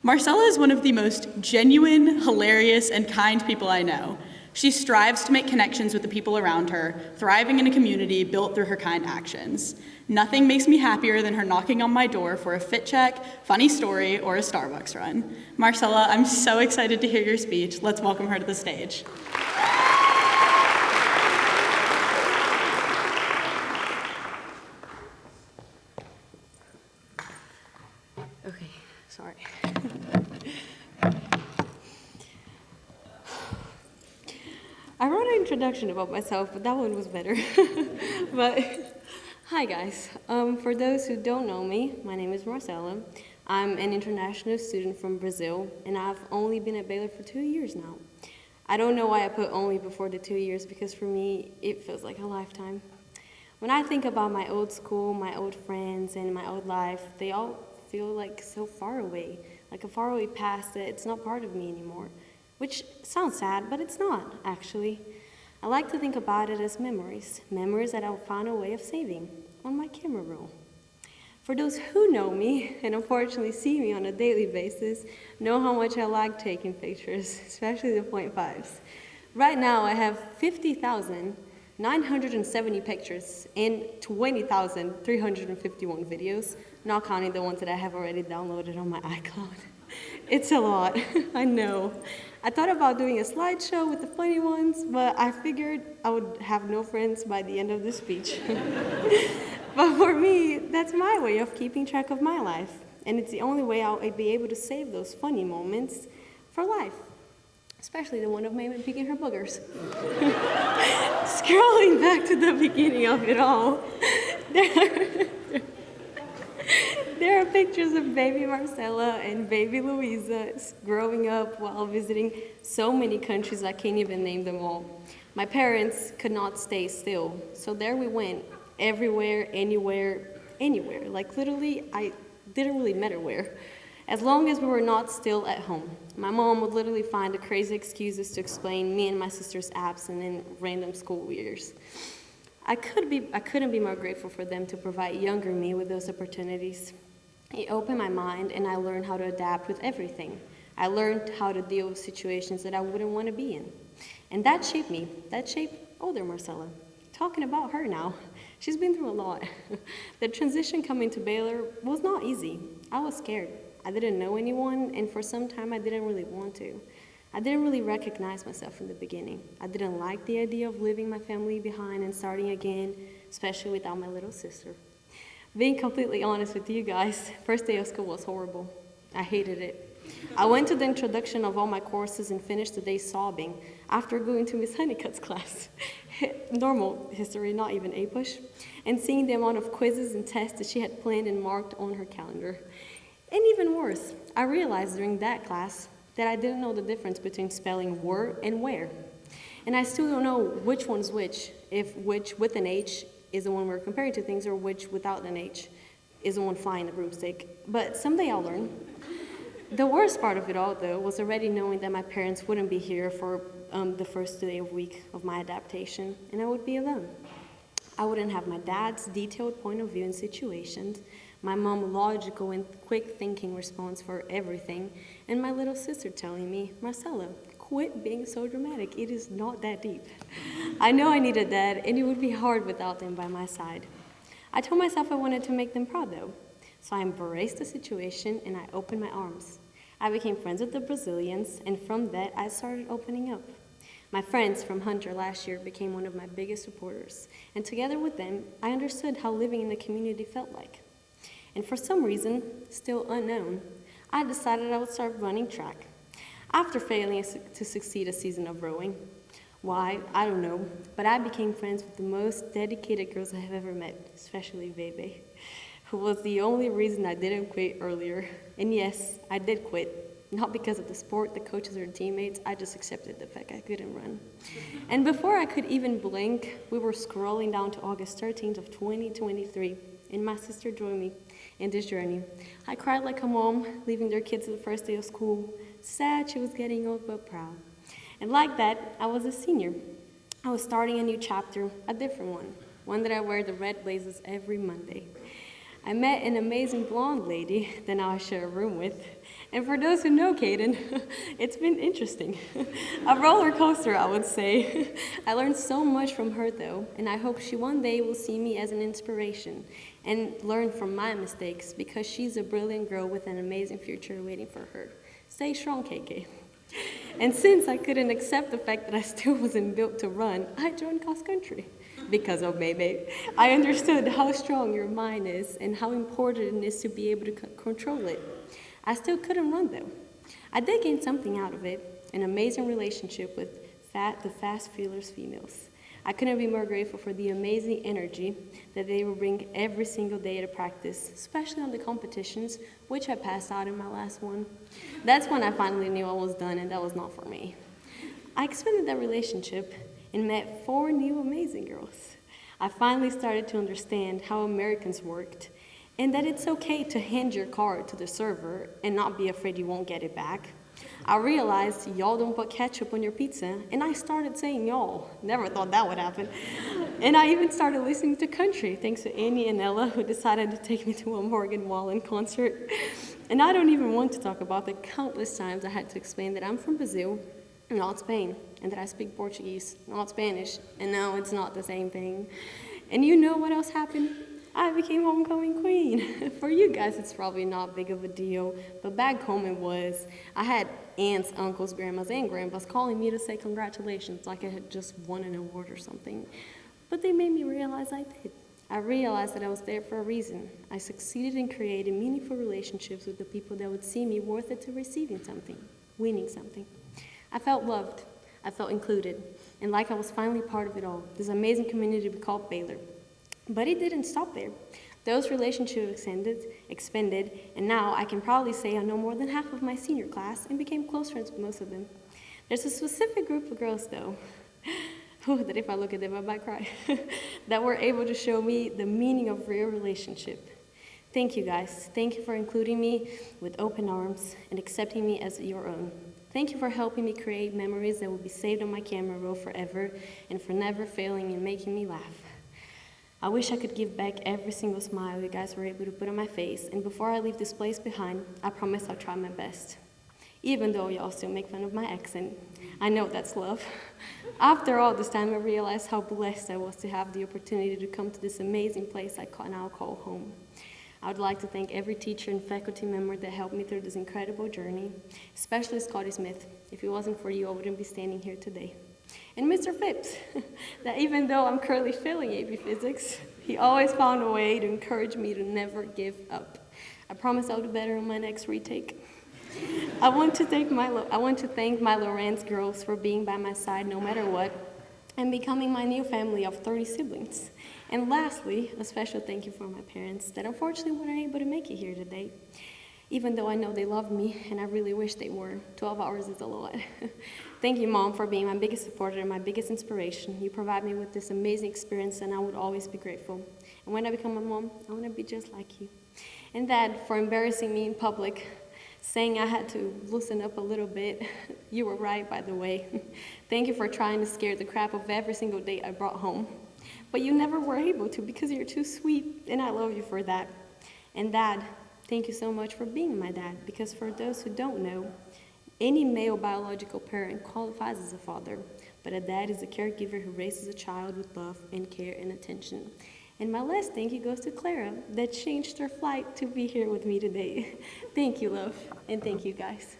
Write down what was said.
Marcela is one of the most genuine, hilarious, and kind people I know. She strives to make connections with the people around her, thriving in a community built through her kind actions. Nothing makes me happier than her knocking on my door for a fit check, funny story, or a Starbucks run. Marcela, I'm so excited to hear your speech. Let's welcome her to the stage. Okay, sorry. I wrote an introduction about myself, but that one was better. But hi guys. For those who don't know me, my name is Marcela. I'm an international student from Brazil, and I've only been at Baylor for 2 years now. I don't know why I put only before the 2 years, because for me, it feels like a lifetime. When I think about my old school, my old friends, and my old life, they all feel like so far away, like a faraway past that it's not part of me anymore. Which sounds sad, but it's not, actually. I like to think about it as memories that I've found a way of saving on my camera roll. For those who know me, and unfortunately see me on a daily basis, know how much I like taking pictures, especially the .5s. Right now, I have 50,970 pictures and 20,351 videos, not counting the ones that I have already downloaded on my iCloud. It's a lot, I know. I thought about doing a slideshow with the funny ones, but I figured I would have no friends by the end of the speech. But for me, that's my way of keeping track of my life, and it's the only way I'll be able to save those funny moments for life, especially the one of Mama picking her boogers. Scrolling back to the beginning of it all, there are pictures of baby Marcela and baby Luisa growing up while visiting so many countries I can't even name them all. My parents could not stay still, so there we went, everywhere, anywhere, anywhere. Like literally, I didn't really matter where, as long as we were not still at home. My mom would literally find the crazy excuses to explain me and my sister's absence in random school years. I couldn't be more grateful for them to provide younger me with those opportunities. It opened my mind, and I learned how to adapt with everything. I learned how to deal with situations that I wouldn't want to be in. And that shaped me. That shaped older Marcela. Talking about her now, she's been through a lot. The transition coming to Baylor was not easy. I was scared. I didn't know anyone, and for some time I didn't really want to. I didn't really recognize myself in the beginning. I didn't like the idea of leaving my family behind and starting again, especially without my little sister. Being completely honest with you guys, first day of school was horrible. I hated it. I went to the introduction of all my courses and finished the day sobbing after going to Miss Honeycutt's class. Normal history, not even A-push, and seeing the amount of quizzes and tests that she had planned and marked on her calendar. And even worse, I realized during that class that I didn't know the difference between spelling were and where. And I still don't know which one's which, if which with an H is the one we're comparing to things, or which without an H is the one flying the broomstick. But someday I'll learn. The worst part of it all, though, was already knowing that my parents wouldn't be here for the first day of week of my adaptation, and I would be alone. I wouldn't have my dad's detailed point of view in situations, my mom's logical and quick-thinking response for everything, and my little sister telling me, Marcela, quit being so dramatic. It is not that deep. I know I needed that, and it would be hard without them by my side. I told myself I wanted to make them proud, though. So I embraced the situation, and I opened my arms. I became friends with the Brazilians, and from that, I started opening up. My friends from Hunter last year became one of my biggest supporters, and together with them, I understood how living in the community felt like. And for some reason, still unknown, I decided I would start running track. After failing to succeed a season of rowing, why, I don't know, but I became friends with the most dedicated girls I have ever met, especially Bebe, who was the only reason I didn't quit earlier. And yes, I did quit, not because of the sport, the coaches, or the teammates. I just accepted the fact I couldn't run. And before I could even blink, we were scrolling down to August 13th of 2023, and my sister joined me in this journey. I cried like a mom, leaving their kids the first day of school, sad she was getting old but proud. And like that, I was a senior. I was starting a new chapter, a different one that I wear the red blazers every Monday. I met an amazing blonde lady that now I share a room with, And for those who know Kaden, it's been interesting. A roller coaster, I would say. I learned so much from her, though, and I hope she one day will see me as an inspiration and learn from my mistakes, because she's a brilliant girl with an amazing future waiting for her. Stay strong, KK. And since I couldn't accept the fact that I still wasn't built to run, I joined cross country. Because of Maybe. I understood how strong your mind is and how important it is to be able to control it. I still couldn't run, though. I did gain something out of it, an amazing relationship with the fast feelers females. I couldn't be more grateful for the amazing energy that they will bring every single day to practice, especially on the competitions, which I passed out in my last one. That's when I finally knew I was done, and that was not for me. I expanded that relationship and met 4 new amazing girls. I finally started to understand how Americans worked, and that it's okay to hand your card to the server and not be afraid you won't get it back. I realized y'all don't put ketchup on your pizza, and I started saying y'all. Never thought that would happen. And I even started listening to country, thanks to Annie and Ella, who decided to take me to a Morgan Wallen concert. And I don't even want to talk about the countless times I had to explain that I'm from Brazil, not Spain, and that I speak Portuguese, not Spanish, and no, it's not the same thing. And you know what else happened? I became homecoming queen. For you guys, it's probably not big of a deal, but back home it was. I had aunts, uncles, grandmas, and grandpas calling me to say congratulations, like I had just won an award or something. But they made me realize I did. I realized that I was there for a reason. I succeeded in creating meaningful relationships with the people that would see me worth it to receiving something, winning something. I felt loved. I felt included, and like I was finally part of it all, this amazing community we called Baylor. But it didn't stop there. Those relationships expanded, and now I can proudly say I know more than half of my senior class and became close friends with most of them. There's a specific group of girls, though, that if I look at them, I might cry, that were able to show me the meaning of real relationship. Thank you, guys. Thank you for including me with open arms and accepting me as your own. Thank you for helping me create memories that will be saved on my camera roll forever, and for never failing in making me laugh. I wish I could give back every single smile you guys were able to put on my face, and before I leave this place behind, I promise I'll try my best. Even though y'all still make fun of my accent, I know that's love. After all this time, I realized how blessed I was to have the opportunity to come to this amazing place I now call home. I would like to thank every teacher and faculty member that helped me through this incredible journey, especially Scotty Smith. If it wasn't for you, I wouldn't be standing here today. And Mr. Phipps, that even though I'm currently failing AP Physics, he always found a way to encourage me to never give up. I promise I'll do better on my next retake. I want to thank my Lawrence girls for being by my side no matter what, and becoming my new family of 30 siblings. And lastly, a special thank you for my parents that unfortunately weren't able to make it here today. Even though I know they love me, and I really wish they were. 12 hours is a lot. Thank you, Mom, for being my biggest supporter and my biggest inspiration. You provide me with this amazing experience, and I would always be grateful. And when I become a mom, I want to be just like you. And Dad, for embarrassing me in public, saying I had to loosen up a little bit. You were right, by the way. Thank you for trying to scare the crap of every single date I brought home. But you never were able to because you're too sweet, and I love you for that. And Dad, thank you so much for being my dad, because for those who don't know, any male biological parent qualifies as a father, but a dad is a caregiver who raises a child with love and care and attention. And my last thank you goes to Clara, that changed her flight to be here with me today. Thank you, love, and thank you, guys.